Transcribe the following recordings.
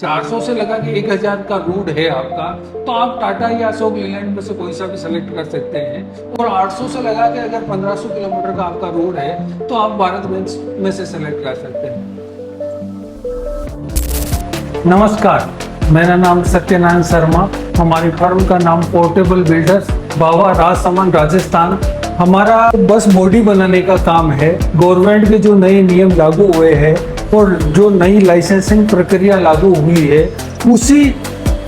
400 से लगा के 1000 का रूट है आपका, तो आप टाटा या अशोक लीलैंड में से कोई सा भी सेलेक्ट कर सकते हैं। और 800 से लगा के अगर 1500 किलोमीटर का आपका रूट है तो आप भारत बेंज में से सेलेक्ट कर सकते हैं। नमस्कार, मेरा नाम सत्यनारायण शर्मा। हमारी फर्म का नाम पोर्टेबल बिल्डर्स, बाबा राजसमंद, राजस्थान। हमारा बस बॉडी बनाने का काम है। गवर्नमेंट के जो नए नियम लागू हुए हैं और जो नई लाइसेंसिंग प्रक्रिया लागू हुई है, उसी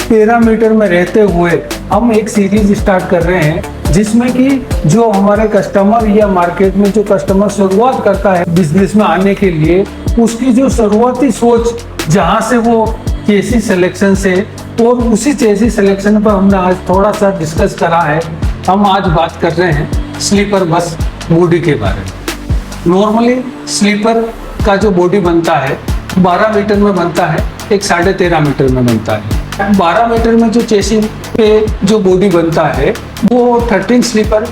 पैरामीटर में रहते हुए हम एक सीरीज स्टार्ट कर रहे हैं, जिसमें कि जो हमारे कस्टमर या मार्केट में जो कस्टमर शुरुआत करता है बिजनेस में आने के लिए, उसकी जो शुरुआती सोच जहां से वो चेसी सिलेक्शन से, और उसी चेसी सिलेक्शन पर हमने आज थोड़ा सा डिस्कस करा है। हम आज बात कर रहे हैं स्लीपर बस बॉडी के बारे में। नॉर्मली स्लीपर का जो बॉडी बनता है 12 मीटर में बनता है, एक 13.5 मीटर में बनता है। 12 मीटर में जो चेसी पे जो बॉडी बनता है वो 13 स्लीपर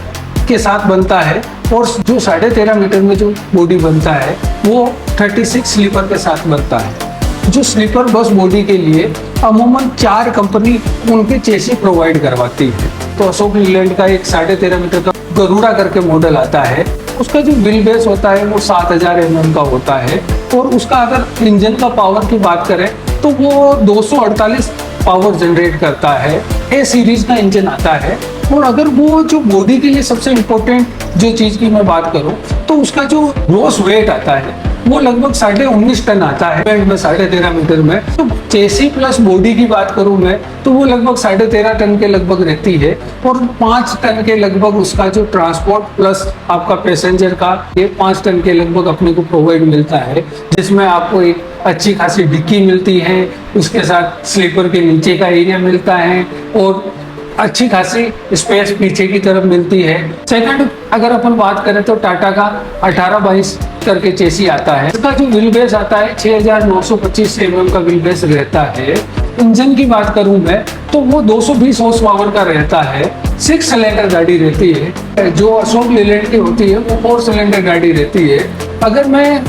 के साथ बनता है, और जो 13.5 मीटर में जो बॉडी बनता है वो 36 स्लीपर के साथ बनता है। जो स्लीपर बस बॉडी के लिए अमूमन 4 कंपनी उनके चेसी प्रोवाइड करवाती है। तो अशोक लीलैंड का एक 13.5 मीटर का गरुड़ा करके मॉडल आता है। उसका जो व्हील बेस होता है वो 7000 mm का होता है, और उसका अगर इंजन का पावर की बात करें तो वो 248 पावर जनरेट करता है। ए सीरीज का इंजन आता है। और अगर वो जो बॉडी के लिए सबसे इम्पोर्टेंट जो चीज़ की मैं बात करूं तो उसका जो ग्रॉस वेट आता है वो लगभग 19.5 टन आता है में 13.5 मीटर में। तो चेसी प्लस बॉडी की बात करूं मैं तो वो लगभग 13.5 टन के लगभग रहती है, और 5 टन के लगभग उसका जो ट्रांसपोर्ट प्लस आपका पैसेंजर का ये 5 टन के लगभग अपने को प्रोवाइड मिलता है, जिसमें आपको एक अच्छी खासी डिक्की मिलती है, उसके साथ स्लीपर के नीचे का एरिया मिलता है, और अच्छी खासी स्पेस पीछे की तरफ मिलती है। सेकंड अगर अपन बात करें तो टाटा का 18/22 करके चेसी आता है। इसका जो व्हील बेस आता है 6925 mm का व्हील बेस रहता है। इंजन की बात करूं मैं तो वो 220 हॉर्स पावर का रहता है। 6 सिलेंडर गाड़ी रहती है। जो अशोक लीलैंड की होती है वो 4 सिलेंडर गाड़ी रहती है। अगर मैं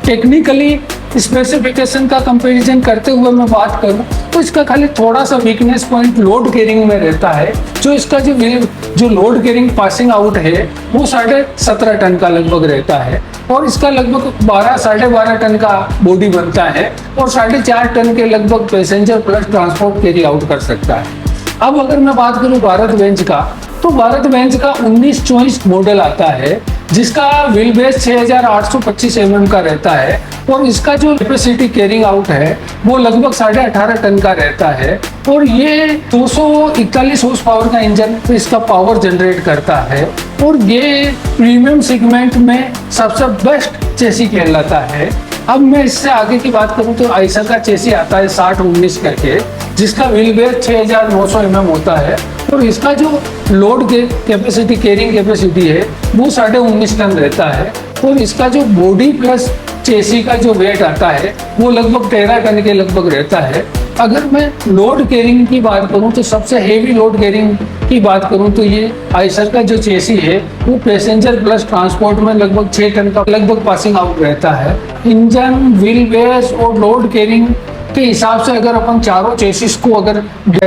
टेक्निकली स्पेसिफिकेशन का कंपैरिजन करते हुए मैं बात करूं तो इसका खाली थोड़ा सा वीकनेस पॉइंट लोड कैरिंग में रहता है। जो इसका जो लोड कैरिंग पासिंग आउट है वो 17.5 टन का लगभग रहता है, और इसका लगभग 12-12.5 टन का बॉडी बनता है, और 4.5 टन के लगभग passenger plus transport carry out कर सकता है। अब अगर मैं बात करूं भारत बेंज का, तो भारत बेंज का 1924 मॉडल आता है, जिसका व्हील बेस 6825 mm का रहता है, और इसका जो कैपेसिटी कैरिंग आउट है वो लगभग 18.5 टन का रहता है, और ये 241 हॉर्स पावर का इंजन इसका पावर जनरेट करता है, और ये प्रीमियम सेगमेंट में सबसे बेस्ट चेसी कहलाता है। अब मैं इससे आगे की बात करूं तो आइसर का चेसी आता है 6019 करके, जिसका व्हील बेस 6900 mm होता है, और इसका जो लोड कैपेसिटी कैरिंग कैपेसिटी है वो 19.5 टन रहता है, और इसका जो बॉडी प्लस चेसी का जो वेट आता है वो लगभग 13 टन के लगभग रहता है। अगर मैं लोड कैरिंग की बात करूं तो सबसे हेवी लोड कैरिंग की बात करूं तो ये आइसर का जो चेसी है वो पैसेंजर प्लस ट्रांसपोर्ट में लगभग 6 टन का लगभग पासिंग आउट रहता है। इंजन, व्हील बेस और लोड कैरिंग के हिसाब से अगर अपन चारों चेसिस को अगर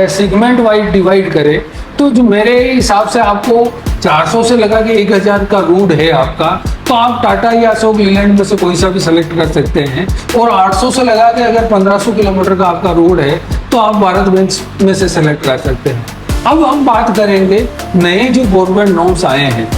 सेगमेंट वाइज डिवाइड करें तो जो मेरे हिसाब से आपको 400 से लगा के 1000 का रूट है आपका, तो आप टाटा या अशोक लीलैंड में से कोई सा भी सेलेक्ट कर सकते हैं। और 800 से लगा के अगर 1500 किलोमीटर का आपका रोड है तो आप भारत बेंज में से सेलेक्ट कर सकते हैं। अब हम बात करेंगे नए जो गवर्नमेंट नॉर्म्स आए हैं,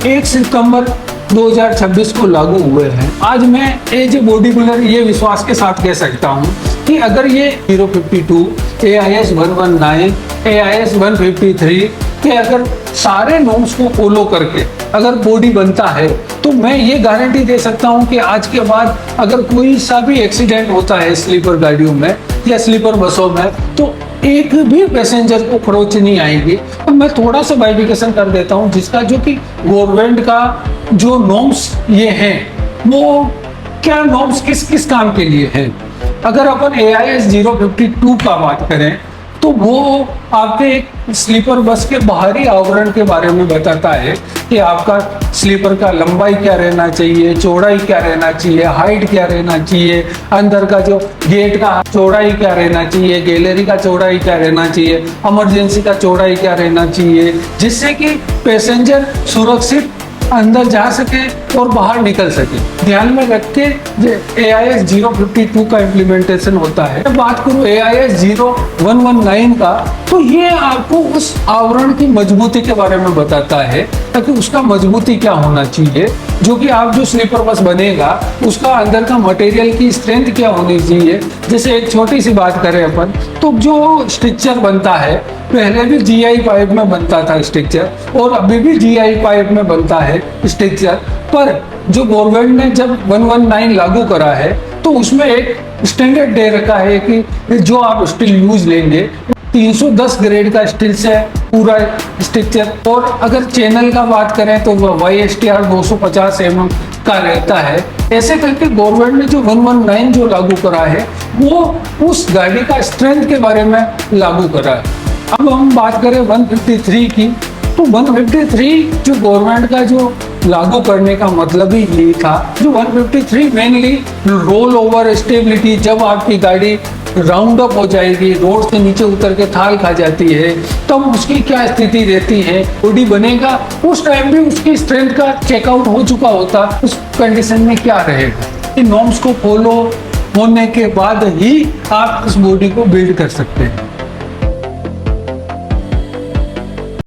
1 सितंबर 2026 को लागू हुए हैं। आज मैं एज ए बॉडी बिल्डर ये विश्वास के साथ कह सकता हूँ कि अगर ये 052, AIS 119, AIS 153 के अगर सारे नॉर्म्स को फॉलो करके अगर बॉडी बनता है तो मैं ये गारंटी दे सकता हूँ कि आज के बाद अगर कोई सा भी एक्सीडेंट होता है स्लीपर गाड़ियों में या स्लीपर बसों में तो एक भी पैसेंजर को खरोच नहीं आएगी। अब मैं थोड़ा सा बाइफिकेशन कर देता हूँ जिसका जो कि गवर्नमेंट का जो नॉर्म्स ये हैं वो क्या नॉर्म्स किस किस काम के लिए हैं। अगर अपन AIS 052 का बात करें तो वो आपके एक स्लीपर बस के बाहरी आवरण के बारे में बताता है कि आपका स्लीपर का लंबाई क्या रहना चाहिए, चौड़ाई क्या रहना चाहिए, हाइट क्या रहना चाहिए, अंदर का जो गेट का चौड़ाई क्या रहना चाहिए, गैलरी का चौड़ाई क्या रहना चाहिए, इमरजेंसी का चौड़ाई क्या रहना चाहिए, जिससे कि पैसेंजर सुरक्षित अंदर जा सके और बाहर निकल सके। ध्यान में रख के AIS 052 का इम्प्लीमेंटेशन होता है। बात करूँ AIS 0119 का, तो ये आपको उस आवरण की मजबूती के बारे में बताता है ताकि उसका मजबूती क्या होना चाहिए, जो कि आप जो स्लीपर बस बनेगा उसका अंदर का मटेरियल की स्ट्रेंथ क्या होनी चाहिए। जैसे एक छोटी सी बात करें अपन, तो जो स्ट्रक्चर बनता है, पहले भी GI पाइप में बनता था स्ट्रक्चर और अभी भी GI पाइप में बनता है स्ट्रक्चर, पर जो गवर्नमेंट ने जब 119 लागू करा है तो उसमें एक स्टैंडर्ड दे रखा है कि जो आप स्टील यूज लेंगे 310 ग्रेड का स्टील से पूरा स्ट्रक्चर, और अगर चैनल का बात करें तो वह YSTR 250 mm का रहता है। ऐसे करके गवर्नमेंट ने जो 119 जो लागू करा है वो उस गाड़ी का स्ट्रेंथ के बारे में लागू करा है। अब हम बात करें 153 की, तो 153 जो गवर्नमेंट का जो लागू करने का मतलब ही यही था। जो 153 मेनली रोल ओवर स्टेबिलिटी, जब आपकी गाड़ी राउंड अप हो जाएगी, रोड से नीचे उतर के थाल खा जाती है, तब उसकी क्या स्थिति रहती है, बॉडी बनेगा उस टाइम भी उसकी स्ट्रेंथ का चेकआउट हो चुका होता, उस कंडीशन में क्या रहेगा। इन नॉर्म्स को फॉलो होने के बाद ही आप उस बॉडी को बिल्ड कर सकते हैं।